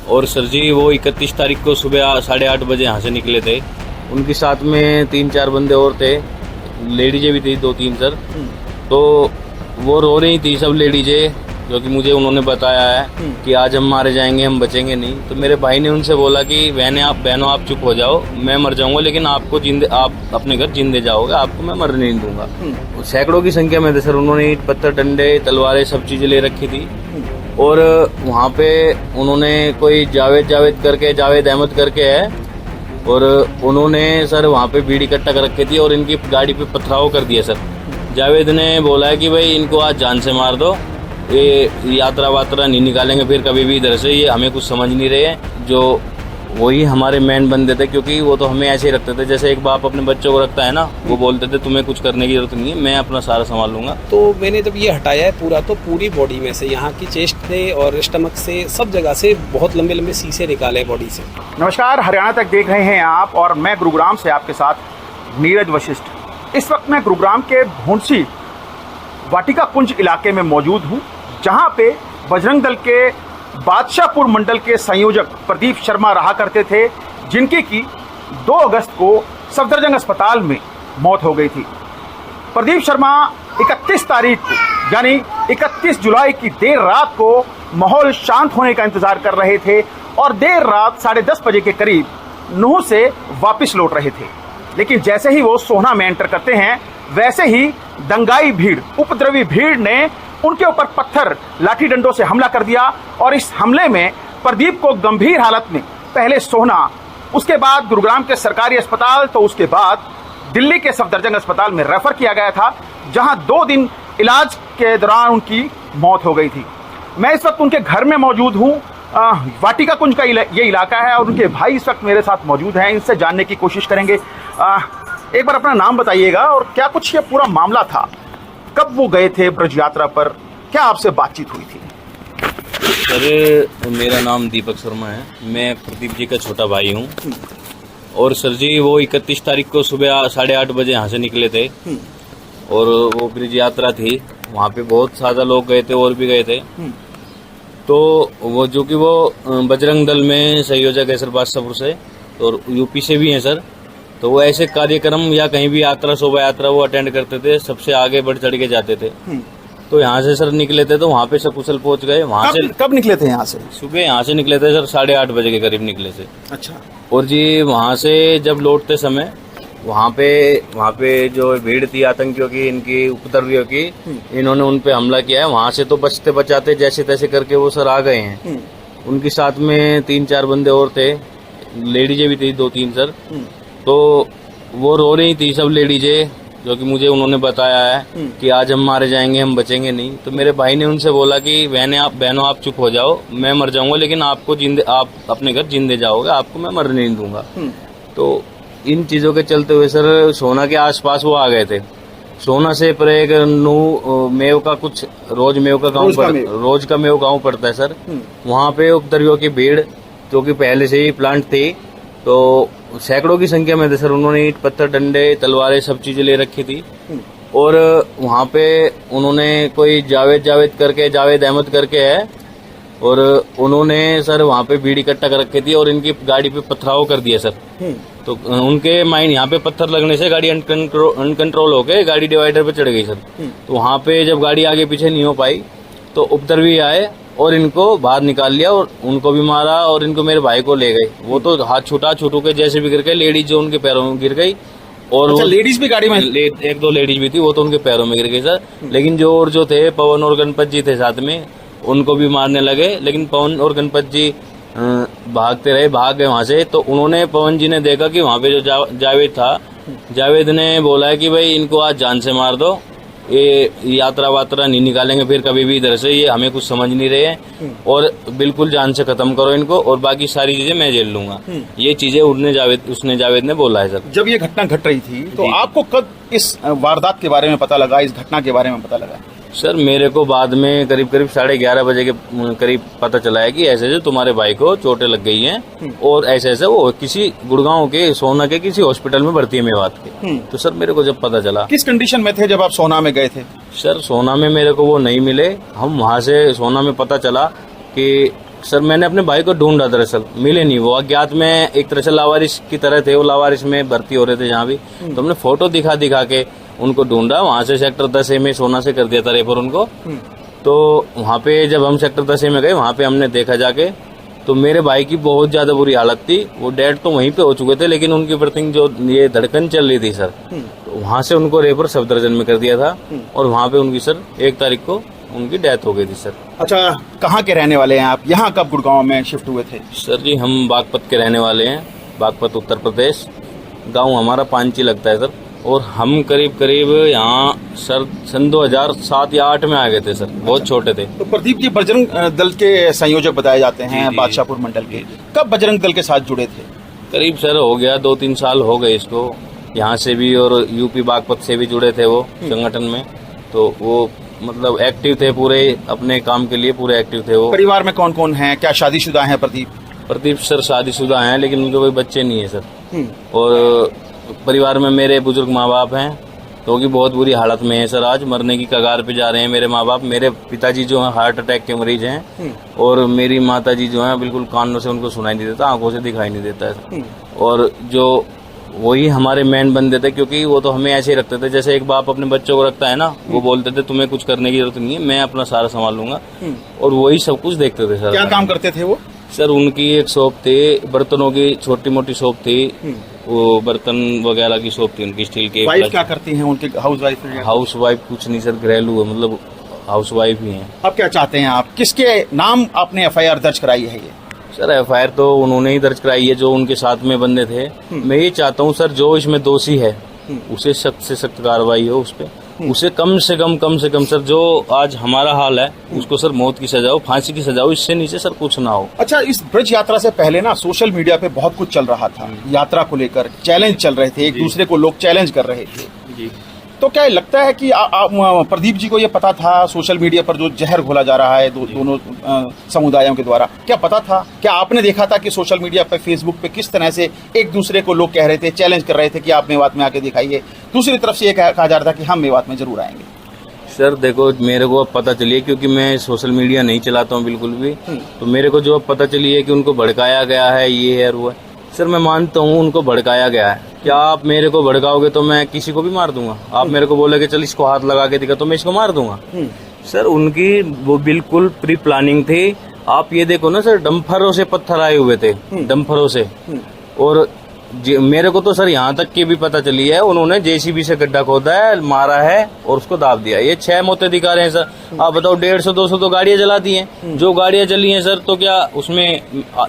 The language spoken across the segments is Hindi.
और सर जी वो 31 तारीख को सुबह 8:30 बजे यहाँ से निकले थे। उनके साथ में 3-4 बंदे और थे, लेडीजें भी थी 2-3 सर। तो वो रो रही थी सब लेडीजें, जो कि मुझे उन्होंने बताया है कि आज हम मारे जाएंगे, हम बचेंगे नहीं। तो मेरे भाई ने उनसे बोला कि बहनों आप चुप हो जाओ, मैं मर जाऊंगा लेकिन आपको जिंदे, आप अपने घर जिंदे जाओगे, आपको मैं मरने नहीं दूंगा। सैकड़ों की संख्या में थे सर, उन्होंने ईंट पत्थर डंडे तलवारें सब चीजें ले रखी थी। और वहाँ पे उन्होंने कोई जावेद अहमद करके है, और उन्होंने सर वहाँ पे भीड़ इकट्ठा कर रखी थी और इनकी गाड़ी पे पथराव कर दिया सर। जावेद ने बोला है कि भाई इनको आज जान से मार दो, ये यात्रा वात्रा नहीं निकालेंगे फिर कभी भी इधर से, ये हमें कुछ समझ नहीं रहे हैं। जो वही हमारे मेन बंदे थे, क्योंकि वो तो हमें ऐसे ही रखते थे जैसे एक बाप अपने बच्चों को रखता है ना, वो बोलते थे तुम्हें कुछ करने की जरूरत नहीं है, मैं अपना सारा संभाल लूंगा। तो मैंने जब ये हटाया है पूरा, तो पूरी बॉडी में से, यहाँ की चेस्ट से और स्टमक से, सब जगह से बहुत लंबे लंबे शीशे निकाले बॉडी से। नमस्कार, हरियाणा तक देख रहे हैं आप और मैं गुरुग्राम से आपके साथ नीरज वशिष्ठ। इस वक्त मैं गुरुग्राम के भूंसी वाटिका कुंज इलाके में मौजूद हूँ, जहाँ पे बजरंग दल के बादशाहपुर मंडल के संयोजक प्रदीप शर्मा रहा करते थे, जिनकी की 2 अगस्त को सफदरजंग अस्पताल में मौत हो गई थी। प्रदीप शर्मा 31 तारीख को यानी 31 जुलाई की देर रात को माहौल शांत होने का इंतजार कर रहे थे और देर रात 10:30 बजे के करीब नूह से वापस लौट रहे थे। लेकिन जैसे ही वो सोहना में एंटर करते हैं, वैसे ही दंगाई भीड़, उपद्रवी भीड़ ने उनके ऊपर पत्थर लाठी डंडों से हमला कर दिया और इस हमले में प्रदीप को गंभीर हालत में पहले सोहना, उसके बाद गुरुग्राम के सरकारी अस्पताल, तो उसके बाद दिल्ली के सफदरजंग अस्पताल में रेफर किया गया था, जहां 2 दिन इलाज के दौरान उनकी मौत हो गई थी। मैं इस वक्त उनके घर में मौजूद हूं। वाटिका कुंज का ये इलाका है और उनके भाई इस वक्त मेरे साथ मौजूद हैं, इनसे जानने की कोशिश करेंगे। एक बार अपना नाम बताइएगा और क्या कुछ ये पूरा मामला था, कब वो गए थे ब्रज यात्रा पर, क्या आपसे बातचीत हुई थी? सर मेरा नाम दीपक शर्मा है, मैं प्रदीप जी का छोटा भाई हूँ। और सर जी वो 31 तारीख को सुबह 8:30 बजे यहाँ से निकले थे और वो ब्रिज यात्रा थी, वहाँ पे बहुत ज्यादा लोग गए थे और भी गए थे। तो वो जो कि वो बजरंग दल में संयोजक है सर बादशाहपुर से, और यूपी से भी हैं सर। तो वो ऐसे कार्यक्रम या कहीं भी यात्रा, शोभा यात्रा वो अटेंड करते थे, सबसे आगे बढ़ चढ़ के जाते थे। तो यहाँ से सर निकले थे, तो वहाँ पे सकुशल पहुँच गए। वहाँ से कब निकले थे यहाँ से? सुबह यहाँ से निकले थे सर, 8:30 बजे के करीब निकले थे। अच्छा। और जी वहाँ से जब लौटते समय वहाँ पे जो भीड़ थी आतंकियों की, इनकी उपद्रवियों की, इन्होंने उन पे हमला किया है। वहाँ से तो बचते बचाते जैसे तैसे करके वो सर आ गए हैं। उनके साथ में 3-4 बंदे और थे, लेडीजें भी थी 2-3 सर। तो वो रो रही थी सब लेडीजें, जो कि मुझे उन्होंने बताया है कि आज हम मारे जाएंगे, हम बचेंगे नहीं। तो मेरे भाई ने उनसे बोला कि बहनों आप चुप हो जाओ, मैं मर जाऊंगा लेकिन आप अपने घर जिंदे जाओगे, आपको मैं मरने नहीं दूंगा। तो इन चीजों के चलते हुए सर सोना के आसपास वो आ गए थे। सोना से परे एक मेव का कुछ रोज मेव का गाँव पड़ता है सर। वहाँ पे उपद्रवियों की भीड़, जो कि पहले से ही प्लांट थी, तो सैकड़ों की संख्या में थे सर। उन्होंने ईंट पत्थर डंडे तलवारें सब चीजें ले रखी थी। और वहाँ पे उन्होंने कोई जावेद अहमद करके है, और उन्होंने सर वहाँ पे भीड़ इकट्ठा कर रखी थी और इनकी गाड़ी पे पथराव कर दिया सर। तो उनके माइंड यहाँ पे पत्थर लगने से गाड़ी अनकंट्रोल होके गाड़ी डिवाइडर पे चढ़ गई सर। तो वहाँ पे जब गाड़ी आगे पीछे नहीं हो पाई तो उपद्रवी आए और इनको बाहर निकाल लिया और उनको भी मारा और इनको मेरे भाई को ले गए। वो तो हाथ छूटू के जैसे भी गिर गए, लेडीज जो उनके पैरों में गिर गई। और अच्छा, लेडीज भी गाड़ी में? 1-2 लेडीज भी थी, वो तो उनके पैरों में गिर गई सर। लेकिन जो थे पवन और गणपत जी थे साथ में, उनको भी मारने लगे। लेकिन पवन और गणपत जी भाग गए वहां से। तो उन्होंने, पवन जी ने देखा कि वहां पे जो जावेद था, जावेद ने बोला है कि भाई इनको आज जान से मार दो, ये यात्रा वात्रा नहीं निकालेंगे फिर कभी भी इधर से, ये हमें कुछ समझ नहीं रहे हैं, और बिल्कुल जान से खत्म करो इनको और बाकी सारी चीजें मैं झेल लूंगा। ये चीजें उसने जावेद ने बोला है सर। जब ये घटना घट रही थी तो आपको कब इस वारदात के बारे में पता लगा, इस घटना के बारे में पता लगा? सर मेरे को बाद में करीब 11:30 बजे के करीब पता चला है कि ऐसे तुम्हारे भाई को चोटें लग गई हैं और ऐसे वो किसी गुड़गांव के सोना के किसी हॉस्पिटल में भर्ती है मेवात के। तो सर मेरे को जब पता चला। किस कंडीशन में थे जब आप सोना में गए थे? सर सोना में मेरे को वो नहीं मिले। हम वहाँ से सोना में पता चला कि सर मैंने अपने भाई को ढूंढा, दरअसल मिले नहीं, वो अज्ञात में एक तरह से लावारिस की तरह थे, वो लावारिस में भर्ती हो रहे थे जहाँ भी, तो हमने फोटो दिखा के उनको ढूंढा। वहां से सेक्टर 10A में सोना से कर दिया था रेफर उनको। तो वहां पे जब हम सेक्टर 10A में गए, वहां पे हमने देखा जाके, तो मेरे भाई की बहुत ज्यादा बुरी हालत थी। वो डेड तो वहीं पे हो चुके थे, लेकिन उनकी ब्रीथिंग जो ये धड़कन चल रही थी सर, तो वहां से उनको रेफर सफदरजंग में कर दिया था, और वहां पे उनकी सर 1 तारीख को उनकी डेथ हो गई थी सर। अच्छा, कहाँ के रहने वाले हैं आप? यहाँ कब गुड़गांव में शिफ्ट हुए थे? सर जी हम बागपत के रहने वाले हैं, बागपत उत्तर प्रदेश। गांव हमारा पांची लगता है सर, और हम करीब यहाँ सर सन 2007 या 8 में आ गए थे सर, बहुत छोटे थे। तो प्रदीप जी बजरंग दल के संयोजक बताए जाते हैं, जी। बादशाहपुर मंडल के। कब बजरंग दल के साथ जुड़े थे? करीब सर हो गया 2-3 साल हो गए इसको। यहाँ से भी और यूपी बागपत से भी जुड़े थे वो संगठन में, तो वो मतलब एक्टिव थे, पूरे अपने काम के लिए पूरे एक्टिव थे वो। परिवार में कौन कौन है? क्या शादीशुदा हैं प्रदीप? प्रदीप सर शादीशुदा हैं, लेकिन उनके कोई बच्चे नहीं है सर। और परिवार में मेरे बुजुर्ग माँ बाप हैं, तो की बहुत बुरी हालत में है सर, आज मरने की कगार पे जा रहे हैं मेरे माँ बाप। मेरे पिताजी जो हैं हार्ट अटैक के मरीज हैं, और मेरी माताजी जो हैं बिल्कुल कानों से उनको सुनाई नहीं देता, आंखों से दिखाई नहीं देता है। और जो वही हमारे मेन बंदे थे, क्योंकि वो तो हमें ऐसे ही रखते थे जैसे एक बाप अपने बच्चों को रखता है ना, वो बोलते थे तुम्हें कुछ करने की जरूरत नहीं है, मैं अपना सारा संभाल लूंगा, और वही सब कुछ देखते थे सर। क्या काम करते थे वो? सर उनकी एक शॉप थी, बर्तनों की छोटी मोटी शॉप थी, वो बर्तन वगैरह की शॉप थी उनकी, स्टील की। वाइफ क्या करती हैं उनके? House wife? हाउस वाइफ कुछ नहीं सर, घरेलू है, मतलब हाउस वाइफ ही है। अब क्या चाहते हैं आप? किसके नाम आपने FIR दर्ज कराई है? ये सर FIR तो उन्होंने ही दर्ज कराई है, जो उनके साथ में बंदे थे। मैं ये चाहता हूँ सर, जो इसमें दोषी है उसे सख्त से सख्त कार्रवाई हो उस पर, उसे कम से कम सर, जो आज हमारा हाल है उसको सर मौत की सजा हो, फांसी की सजा हो, इससे नीचे सर कुछ ना हो। अच्छा, इस ब्रज यात्रा से पहले ना सोशल मीडिया पे बहुत कुछ चल रहा था, यात्रा को लेकर चैलेंज चल रहे थे, एक दूसरे को लोग चैलेंज कर रहे थे जी। तो क्या लगता है कि प्रदीप जी को ये पता था सोशल मीडिया पर जो जहर घोला जा रहा है दोनों समुदायों के द्वारा? क्या पता था? क्या आपने देखा था कि सोशल मीडिया पर, फेसबुक पे किस तरह से एक दूसरे को लोग कह रहे थे, चैलेंज कर रहे थे कि आप मेवात में आके दिखाइए? दूसरी तरफ से ये कहा जा रहा था कि हम मेवात में जरूर आएंगे। सर देखो, मेरे को अब पता चली है, क्योंकि मैं सोशल मीडिया नहीं चलाता हूँ बिल्कुल भी, तो मेरे को जो अब पता चली है कि उनको भड़काया गया है, ये है वो है। सर मैं मानता हूँ उनको भड़काया गया है। क्या आप मेरे को भड़काओगे तो मैं किसी को भी मार दूंगा? आप मेरे को बोलोगे चल इसको हाथ लगा के दिखा, तो मैं इसको मार दूंगा? सर उनकी वो बिल्कुल प्री प्लानिंग थी। आप ये देखो ना सर, डंफरों से पत्थर आए हुए थे, डंफरों से। और मेरे को तो सर यहाँ तक की भी पता चली है, उन्होंने JCB से गड्ढा खोदा है, मारा है और उसको दाब दिया। ये 6 मौतें दिखा रहे हैं सर। आप बताओ, 150-200 तो गाड़ियां जला दी हैं। जो गाड़ियां जली हैं सर, तो क्या उसमें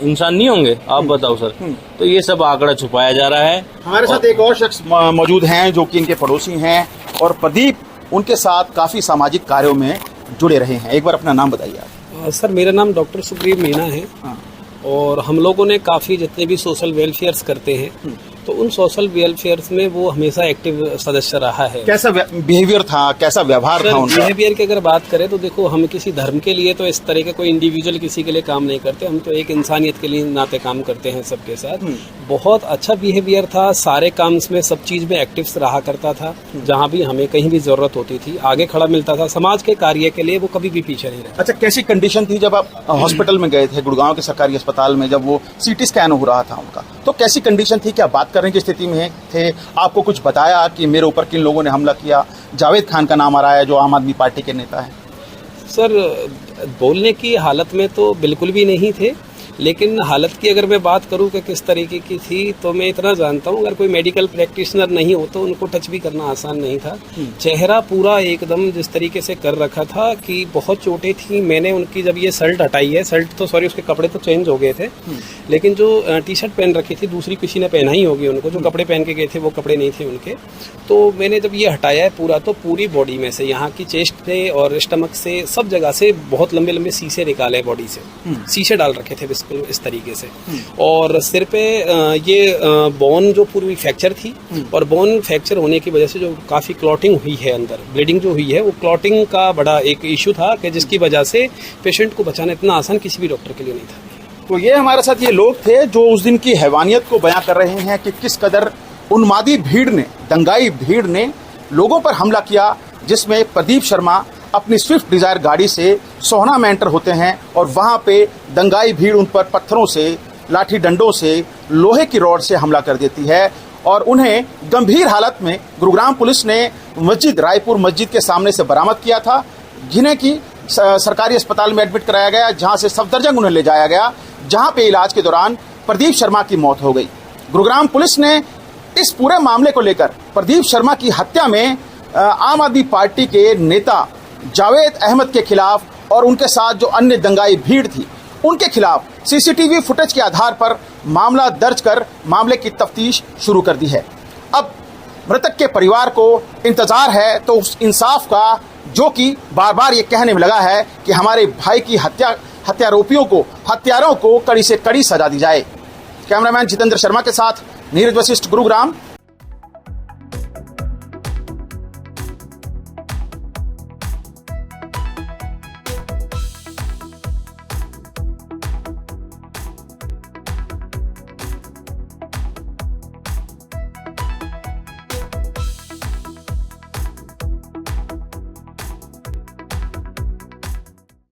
इंसान नहीं होंगे? आप बताओ सर। तो ये सब आंकड़ा छुपाया जा रहा है। हमारे साथ एक और शख्स मौजूद हैं जो कि इनके पड़ोसी हैं, और प्रदीप उनके साथ काफी सामाजिक कार्यों में जुड़े रहे हैं। एक बार अपना नाम बताइए आप। सर मेरा नाम डॉक्टर सुग्रीव मीणा है, और हम लोगों ने काफ़ी जितने भी सोशल वेलफेयर्स करते हैं, तो उन सोशल वेलफेयर्स में वो हमेशा एक्टिव सदस्य रहा है। कैसा बिहेवियर था, कैसा व्यवहार था उनका? बिहेवियर की अगर बात करें तो देखो, हम किसी धर्म के लिए तो इस तरह के कोई इंडिविजुअल किसी के लिए काम नहीं करते, हम तो एक इंसानियत के लिए नाते काम करते हैं सबके साथ। बहुत अच्छा बिहेवियर था, सारे काम में सब चीज में एक्टिव रहा करता था। जहाँ भी हमें कहीं भी जरूरत होती थी आगे खड़ा मिलता था, समाज के कार्य के लिए वो कभी भी पीछे नहीं रहा। अच्छा, कैसी कंडीशन थी जब आप हॉस्पिटल में गए थे, गुड़गांव के सरकारी अस्पताल में, जब वो CT स्कैन हो रहा था उनका, तो कैसी कंडीशन थी? क्या बात करने की स्थिति में थे? आपको कुछ बताया कि मेरे ऊपर किन लोगों ने हमला किया? जावेद खान का नाम आ रहा है, जो आम आदमी पार्टी के नेता है। सर बोलने की हालत में तो बिल्कुल भी नहीं थे, लेकिन हालत की अगर मैं बात करूं कि किस तरीके की थी, तो मैं इतना जानता हूं, अगर कोई मेडिकल प्रैक्टिशनर नहीं हो तो उनको टच भी करना आसान नहीं था। चेहरा पूरा एकदम जिस तरीके से कर रखा था कि बहुत चोटें थी। मैंने उनकी जब ये शर्ट हटाई है, शर्ट तो सॉरी उसके कपड़े तो चेंज हो गए थे, लेकिन जो T-शर्ट पहन रखी थी दूसरी किसी ने पहना ही होगी उनको, जो कपड़े पहन के गए थे वो कपड़े नहीं थे उनके। तो मैंने जब ये हटाया है पूरा, तो पूरी बॉडी में से, यहाँ की चेस्ट से और स्टमक से, सब जगह से बहुत लंबे लंबे शीशे निकाले बॉडी से, शीशे डाल रखे थे इस तरीके से। और सिर पे ये बोन जो पूरी फ्रैक्चर थी, और बोन फ्रैक्चर होने की वजह से जो काफी क्लॉटिंग हुई है, अंदर ब्लीडिंग जो हुई है, वो क्लॉटिंग का बड़ा एक इशू था, कि जिसकी वजह से पेशेंट को बचाना इतना आसान किसी भी डॉक्टर के लिए नहीं था। तो ये हमारे साथ ये लोग थे जो उस दिन की हैवानियत को बयां कर रहे हैं कि किस कदर उन्मादी भीड़ ने, दंगाई भीड़ ने लोगों पर हमला किया, जिसमें प्रदीप शर्मा अपनी स्विफ्ट डिजायर गाड़ी से सोहना में एंटर होते हैं और वहां पे दंगाई भीड़ उन पर पत्थरों से, लाठी डंडों से, लोहे की रॉड से हमला कर देती है और उन्हें गंभीर हालत में गुरुग्राम पुलिस ने मस्जिद, रायपुर मस्जिद के सामने से बरामद किया था, जिन्हें की सरकारी अस्पताल में एडमिट कराया गया, जहां से सफदरजंग उन्हें ले जाया गया, जहां पे इलाज के दौरान प्रदीप शर्मा की मौत हो गई। गुरुग्राम पुलिस ने इस पूरे मामले को लेकर प्रदीप शर्मा की हत्या में आम आदमी पार्टी के नेता जावेद अहमद के खिलाफ और उनके साथ जो अन्य दंगाई भीड़ थी उनके खिलाफ सीसीटीवी फुटेज के आधार पर मामला दर्ज कर मामले की तफ्तीश शुरू कर दी है। अब मृतक के परिवार को इंतजार है तो उस इंसाफ का, जो कि बार बार ये कहने में लगा है कि हमारे भाई की हत्यारों को कड़ी से कड़ी सजा दी जाए। कैमरामैन जितेंद्र शर्मा के साथ नीरज वशिष्ठ, गुरुग्राम।